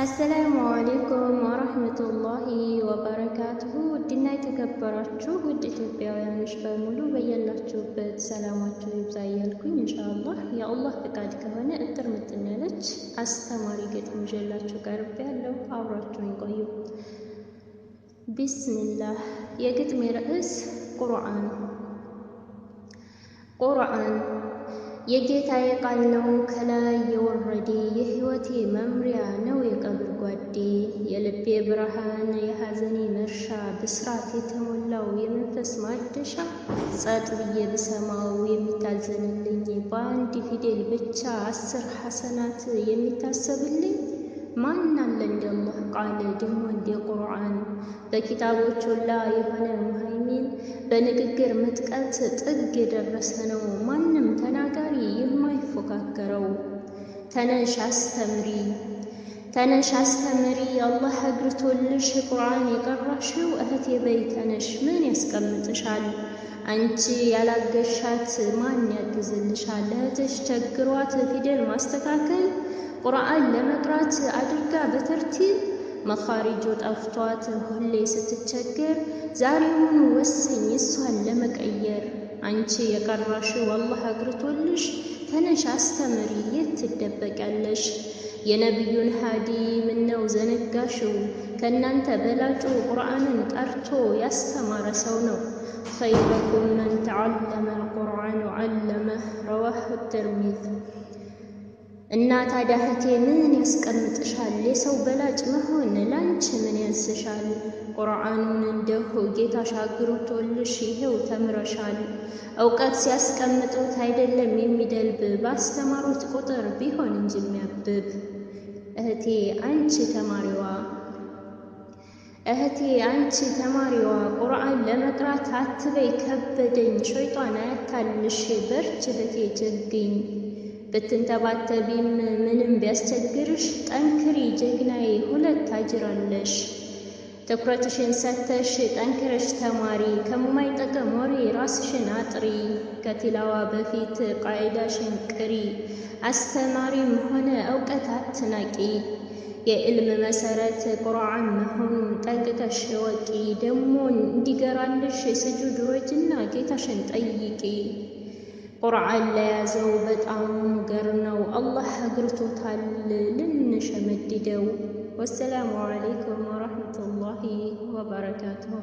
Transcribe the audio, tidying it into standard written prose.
አሰላሙ አለይኩም ወራህመቱላሂ ወበረካቱሁ። ውድና የተከበራችሁ ውድ ኢትዮጵያውያኖች በሙሉ በያላችሁበት ሰላማችሁ ይብዛ እያልኩኝ ኢንሻአላህ የአላህ ፍቃድ ከሆነ እጥር ምጥን ያለች አስተማሪ ግጥም ይዤላችሁ ቀርቤያለሁ። አብራችሁን ቆዩ። ቢስሚላህ። የግጥሜ ርዕስ ቁርአን። ቁርአን የጌታዬ ቃል ነው ከላይ የወረደ፣ የሕይወቴ መምሪያ ነው የቀብር ጓዴ፣ የልቤ ብርሃን የሐዘኔ መርሻ፣ ብስራት የተሞላው የመንፈስ ማደሻ። ጸጥ ብዬ ብሰማው የሚታዘንልኝ፣ በአንድ ፊደል ብቻ 10 ሐሰናት የሚታሰብልኝ። ማን አለ እንደ አላህ ቃል ደግሞ እንደ ቁርአን፣ በኪታቦች ሁላ የሆነ ሙሀይሚን፣ በንግግር ምጥቀት ጥግ የደረሰ ነው ማንም ተናጋሪ የማይፎካከረው። ተነሽ አስተምሪ ተነሽ አስተምሪ አላህ አግርቶልሽ ቁርአን የቀራሽው እህቴ በይ ተነሽ ምን ያስቀምጥሻል? አንቺ ያላገሻት ማን ያግዝልሻል? እህትሽ ቸግሯት ፊደል ማስተካከል ቁርአን ለመቅራት አድርጋ በተርቲብ መኻሪጆ ጠፍቷት ሁሌ ስትቸገር ዛሬውኑ ወሰኝ እሷን ለመቀየር። አንቺ የቀራሽው አላህ አግርቶልሽ ተነሽ አስተምሪ የት ትደበቂያለሽ? የነቢዩን ሃዲ ምነው ዘነጋሽው? ከእናንተ በላጩ ቁርአንን ቀርቶ ያስተማረ ሰው ነው። ኸይረኩም መን ተዓለመ አልቁርአን ወዓለመህ ረዋሁ ተርሚዝ። እና ታዲያ እህቴ ምን ያስቀምጥሻል? የሰው በላጭ መሆን ላንቺ ምን ያንስሻል? ቁርአኑን እንደሁ ጌታሽ አግርቶልሽ ይሄው ተምረሻል። እውቀት ሲያስቀምጡት አይደለም የሚደልብ፣ ባስተማሩት ቁጥር ቢሆን እንጂ የሚያብብ። እህቴ አንቺ ተማሪዋ ቁርአን ለመቅራት አትበይ ከበደኝ፣ ሸይጣን አያታልሽ በርች እህቴ ጀግኝ። ብትንተባተቢም ምንም ቢያስቸግርሽ ጠንክሪ ጀግናዬ ሁለት አጅራለሽ። ትኩረትሽን ሰተሽ ጠንክረሽ ተማሪ፣ ከማይጠቅም ወሬ ራስሽን አጥሪ። ከቲላዋ በፊት ቃዒዳሽን ቅሪ፣ አስተማሪም ሆነ እውቀት አትናቂ። የዕልም መሰረት ቁርአን መሆኑን ጠንቅቀሽ እወቂ። ደሞ እንዲገራልሽ ስጁድ ውረጅና ጌታሽን ጠይቂ። ቁርአን ለያዘው በጣም ገር ነው አላህ አግርቶታል ልንሸመድደው። ወሰላሙ አለይኩም ወራህመቱላሂ ወበረካቱሁ።